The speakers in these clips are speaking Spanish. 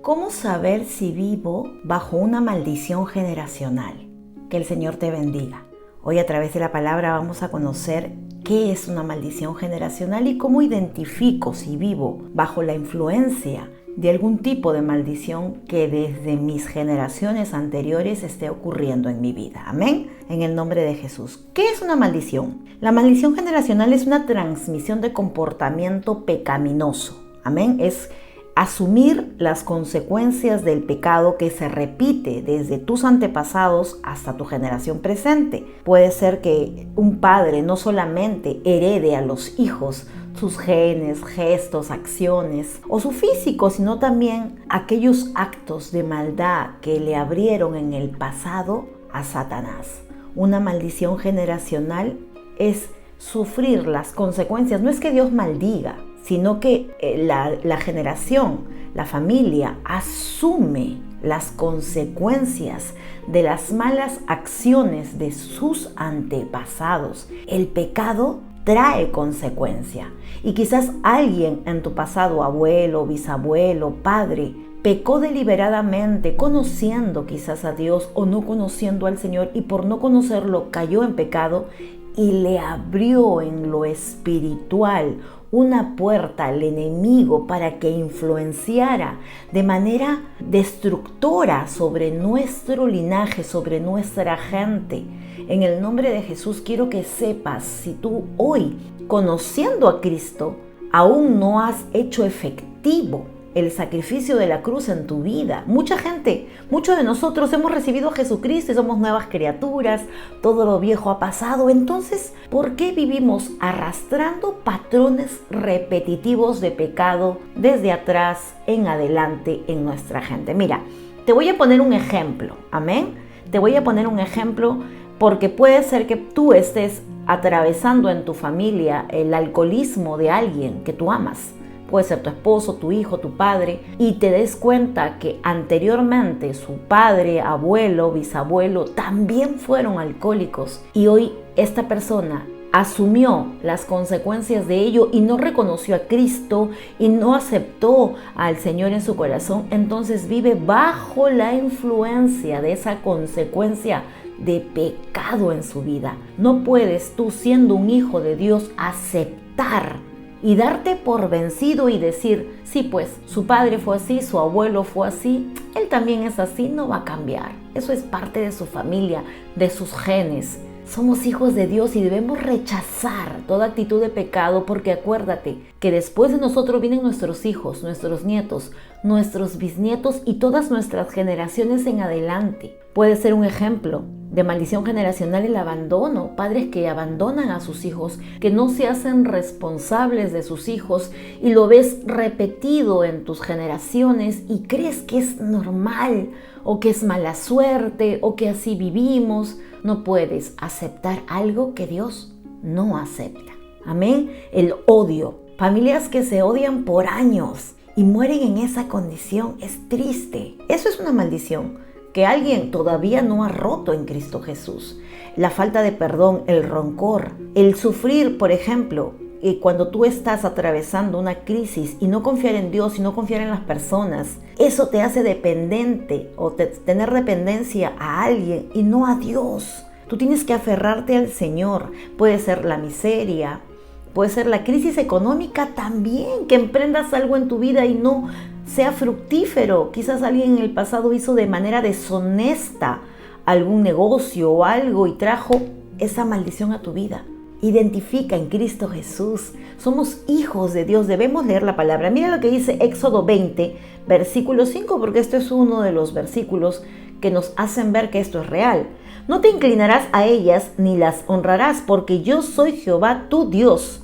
¿Cómo saber si vivo bajo una maldición generacional? Que el Señor te bendiga. Hoy a través de la palabra vamos a conocer qué es una maldición generacional y cómo identifico si vivo bajo la influencia de algún tipo de maldición que desde mis generaciones anteriores esté ocurriendo en mi vida. Amén. En el nombre de Jesús. ¿Qué es una maldición? La maldición generacional es una transmisión de comportamiento pecaminoso. Amén. Es asumir las consecuencias del pecado que se repite desde tus antepasados hasta tu generación presente. Puede ser que un padre no solamente herede a los hijos sus genes, gestos, acciones o su físico, sino también aquellos actos de maldad que le abrieron en el pasado a Satanás. Una maldición generacional es sufrir las consecuencias. No es que Dios maldiga, sino que la generación, la familia, asume las consecuencias de las malas acciones de sus antepasados. El pecado trae consecuencia. Y quizás alguien en tu pasado, abuelo, bisabuelo, padre, pecó deliberadamente, conociendo quizás a Dios o no conociendo al Señor, y por no conocerlo cayó en pecado y le abrió en lo espiritual una puerta al enemigo para que influenciara de manera destructora sobre nuestro linaje, sobre nuestra gente. En el nombre de Jesús quiero que sepas, si tú hoy, conociendo a Cristo, aún no has hecho efectivo el sacrificio de la cruz en tu vida. Mucha gente, muchos de nosotros hemos recibido a Jesucristo y somos nuevas criaturas, todo lo viejo ha pasado. Entonces, ¿por qué vivimos arrastrando patrones repetitivos de pecado desde atrás en adelante en nuestra gente? Mira, te voy a poner un ejemplo, amén. Te voy a poner un ejemplo porque puede ser que tú estés atravesando en tu familia el alcoholismo de alguien que tú amas. Puede ser tu esposo, tu hijo, tu padre, y te des cuenta que anteriormente su padre, abuelo, bisabuelo también fueron alcohólicos y hoy esta persona asumió las consecuencias de ello y no reconoció a Cristo y no aceptó al Señor en su corazón. Entonces vive bajo la influencia de esa consecuencia de pecado en su vida. No puedes tú, siendo un hijo de Dios, aceptar y darte por vencido y decir, sí, pues su padre fue así, su abuelo fue así, él también es así, no va a cambiar. Eso es parte de su familia, de sus genes. Somos hijos de Dios y debemos rechazar toda actitud de pecado, porque acuérdate que después de nosotros vienen nuestros hijos, nuestros nietos, nuestros bisnietos y todas nuestras generaciones en adelante. Puede ser un ejemplo de maldición generacional el abandono, padres que abandonan a sus hijos, que no se hacen responsables de sus hijos y lo ves repetido en tus generaciones y crees que es normal o que es mala suerte o que así vivimos. No puedes aceptar algo que Dios no acepta. Amén. El odio. Familias que se odian por años y mueren en esa condición es triste. Eso es una maldición que alguien todavía no ha roto en Cristo Jesús. La falta de perdón, el rencor, el sufrir, por ejemplo, cuando tú estás atravesando una crisis y no confiar en Dios y no confiar en las personas, eso te hace dependiente o tener dependencia a alguien y no a Dios. Tú tienes que aferrarte al Señor. Puede ser la miseria, puede ser la crisis económica también, que emprendas algo en tu vida y no sea fructífero. Quizás alguien en el pasado hizo de manera deshonesta algún negocio o algo y trajo esa maldición a tu vida. Identifica en Cristo Jesús. Somos hijos de Dios, debemos leer la palabra. Mira lo que dice Éxodo 20, versículo 5, porque esto es uno de los versículos que nos hacen ver que esto es real. No te inclinarás a ellas ni las honrarás, porque yo soy Jehová tu Dios,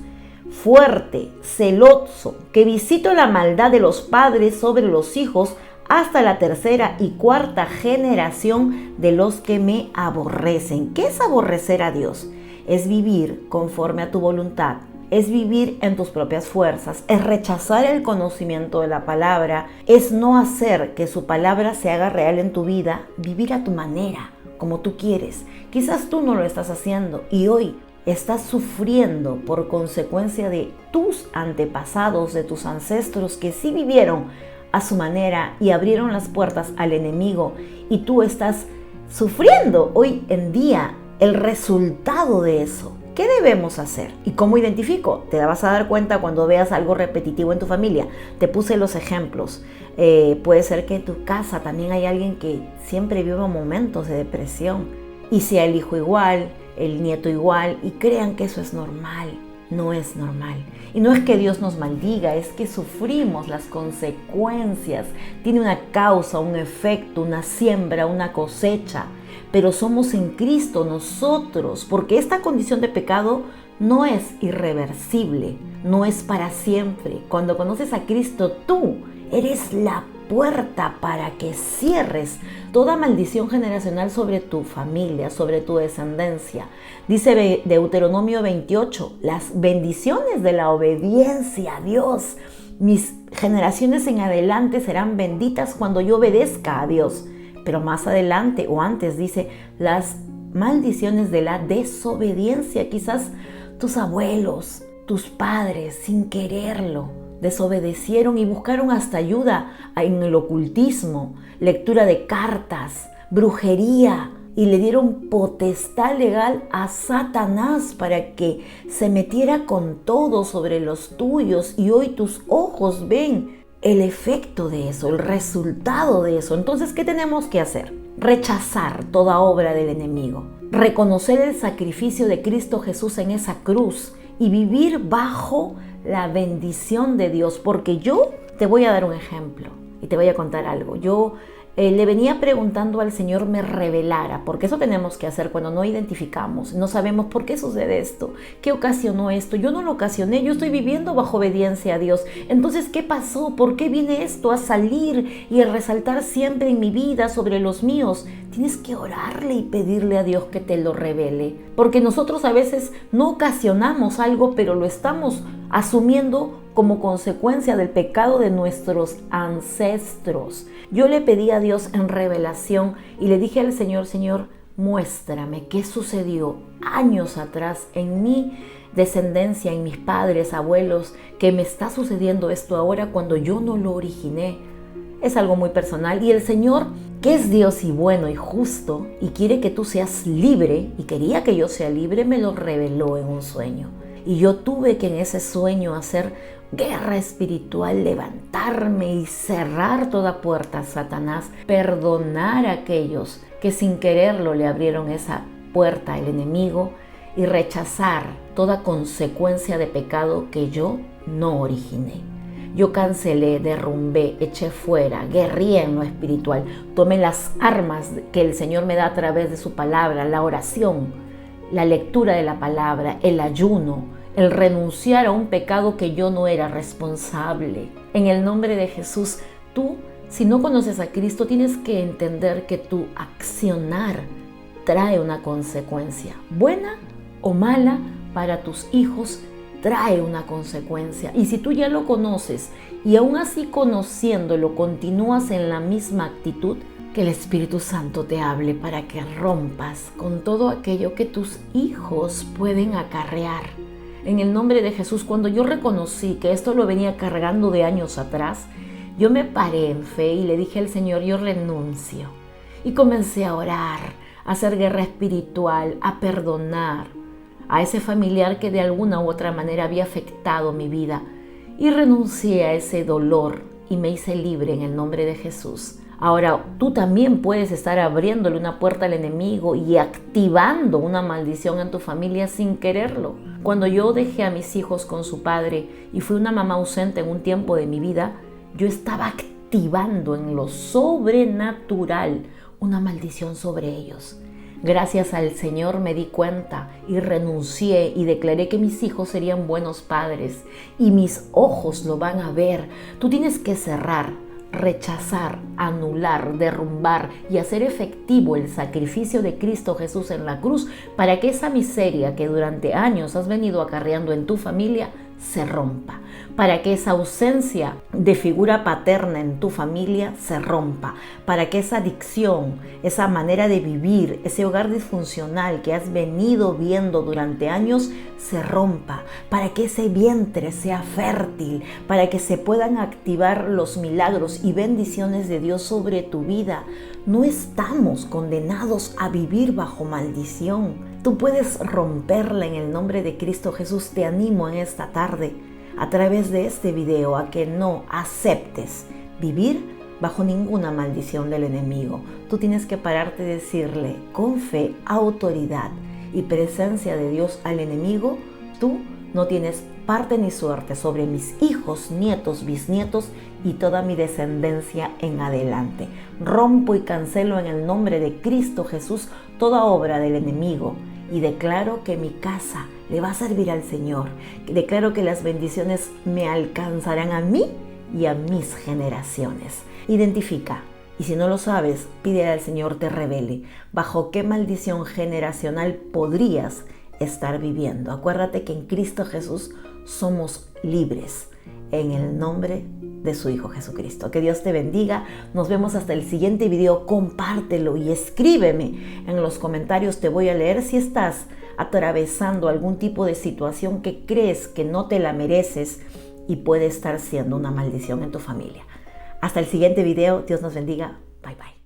fuerte, celoso, que visito la maldad de los padres sobre los hijos hasta la tercera y cuarta generación de los que me aborrecen. ¿Qué es aborrecer a Dios? Es vivir conforme a tu voluntad, es vivir en tus propias fuerzas, es rechazar el conocimiento de la palabra, es no hacer que su palabra se haga real en tu vida, vivir a tu manera, como tú quieres. Quizás tú no lo estás haciendo y hoy estás sufriendo por consecuencia de tus antepasados, de tus ancestros que sí vivieron a su manera y abrieron las puertas al enemigo y tú estás sufriendo hoy en día el resultado de eso. ¿Qué debemos hacer? ¿Y cómo identifico? Te vas a dar cuenta cuando veas algo repetitivo en tu familia. Te puse los ejemplos. Puede ser que en tu casa también hay alguien que siempre vive momentos de depresión y sea el hijo igual, el nieto igual, y crean que eso es normal. No es normal. Y no es que Dios nos maldiga, es que sufrimos las consecuencias. Tiene una causa, un efecto, una siembra, una cosecha. Pero somos en Cristo nosotros, porque esta condición de pecado no es irreversible, no es para siempre. Cuando conoces a Cristo, tú eres la puerta para que cierres toda maldición generacional sobre tu familia, sobre tu descendencia. Dice Deuteronomio 28, las bendiciones de la obediencia a Dios. Mis generaciones en adelante serán benditas cuando yo obedezca a Dios. Pero más adelante o antes dice las maldiciones de la desobediencia. Quizás tus abuelos, tus padres, sin quererlo, desobedecieron y buscaron hasta ayuda en el ocultismo, lectura de cartas, brujería, y le dieron potestad legal a Satanás para que se metiera con todo sobre los tuyos, y hoy tus ojos ven el efecto de eso, el resultado de eso. Entonces, ¿qué tenemos que hacer? Rechazar toda obra del enemigo, reconocer el sacrificio de Cristo Jesús en esa cruz y vivir bajo la bendición de Dios. Porque yo te voy a dar un ejemplo y te voy a contar algo. Yo le venía preguntando al Señor me revelara, porque eso tenemos que hacer cuando no identificamos, no sabemos por qué sucede esto, qué ocasionó esto. Yo no lo ocasioné, yo estoy viviendo bajo obediencia a Dios. Entonces, ¿qué pasó? ¿Por qué viene esto a salir y a resaltar siempre en mi vida sobre los míos? Tienes que orarle y pedirle a Dios que te lo revele, porque nosotros a veces no ocasionamos algo, pero lo estamos asumiendo como consecuencia del pecado de nuestros ancestros. Yo le pedí a Dios en revelación y le dije al Señor, Señor, muéstrame qué sucedió años atrás en mi descendencia, en mis padres, abuelos, que me está sucediendo esto ahora cuando yo no lo originé. Es algo muy personal y el Señor, que es Dios y bueno y justo y quiere que tú seas libre y quería que yo sea libre, me lo reveló en un sueño. Y yo tuve que en ese sueño hacer guerra espiritual, levantarme y cerrar toda puerta a Satanás, perdonar a aquellos que sin quererlo le abrieron esa puerta al enemigo y rechazar toda consecuencia de pecado que yo no originé. Yo cancelé, derrumbé, eché fuera, guerré en lo espiritual, tomé las armas que el Señor me da a través de su palabra, la oración, la lectura de la palabra, el ayuno, el renunciar a un pecado que yo no era responsable. En el nombre de Jesús, tú, si no conoces a Cristo, tienes que entender que tu accionar trae una consecuencia, buena o mala, para tus hijos trae una consecuencia. Y si tú ya lo conoces y aún así conociéndolo continúas en la misma actitud, que el Espíritu Santo te hable para que rompas con todo aquello que tus hijos pueden acarrear. En el nombre de Jesús, cuando yo reconocí que esto lo venía cargando de años atrás, yo me paré en fe y le dije al Señor, yo renuncio. Y comencé a orar, a hacer guerra espiritual, a perdonar a ese familiar que de alguna u otra manera había afectado mi vida. Y renuncié a ese dolor y me hice libre en el nombre de Jesús. Ahora, tú también puedes estar abriéndole una puerta al enemigo y activando una maldición en tu familia sin quererlo. Cuando yo dejé a mis hijos con su padre y fui una mamá ausente en un tiempo de mi vida, yo estaba activando en lo sobrenatural una maldición sobre ellos. Gracias al Señor me di cuenta y renuncié y declaré que mis hijos serían buenos padres y mis ojos lo van a ver. Tú tienes que cerrar, rechazar, anular, derrumbar y hacer efectivo el sacrificio de Cristo Jesús en la cruz para que esa miseria que durante años has venido acarreando en tu familia se rompa, para que esa ausencia de figura paterna en tu familia se rompa, para que esa adicción, esa manera de vivir, ese hogar disfuncional que has venido viendo durante años se rompa, para que ese vientre sea fértil, para que se puedan activar los milagros y bendiciones de Dios sobre tu vida. No estamos condenados a vivir bajo maldición. Tú puedes romperla en el nombre de Cristo Jesús. Te animo en esta tarde, a través de este video, a que no aceptes vivir bajo ninguna maldición del enemigo. Tú tienes que pararte y decirle con fe, autoridad y presencia de Dios al enemigo: tú no tienes parte ni suerte sobre mis hijos, nietos, bisnietos y toda mi descendencia en adelante. Rompo y cancelo en el nombre de Cristo Jesús toda obra del enemigo y declaro que mi casa le va a servir al Señor. Declaro que las bendiciones me alcanzarán a mí y a mis generaciones. Identifica, y si no lo sabes, pídele al Señor te revele bajo qué maldición generacional podrías estar viviendo. Acuérdate que en Cristo Jesús somos libres, en el nombre de su Hijo Jesucristo. Que Dios te bendiga. Nos vemos hasta el siguiente video. Compártelo y escríbeme en los comentarios. Te voy a leer si estás atravesando algún tipo de situación que crees que no te la mereces y puede estar siendo una maldición en tu familia. Hasta el siguiente video. Dios nos bendiga. Bye bye.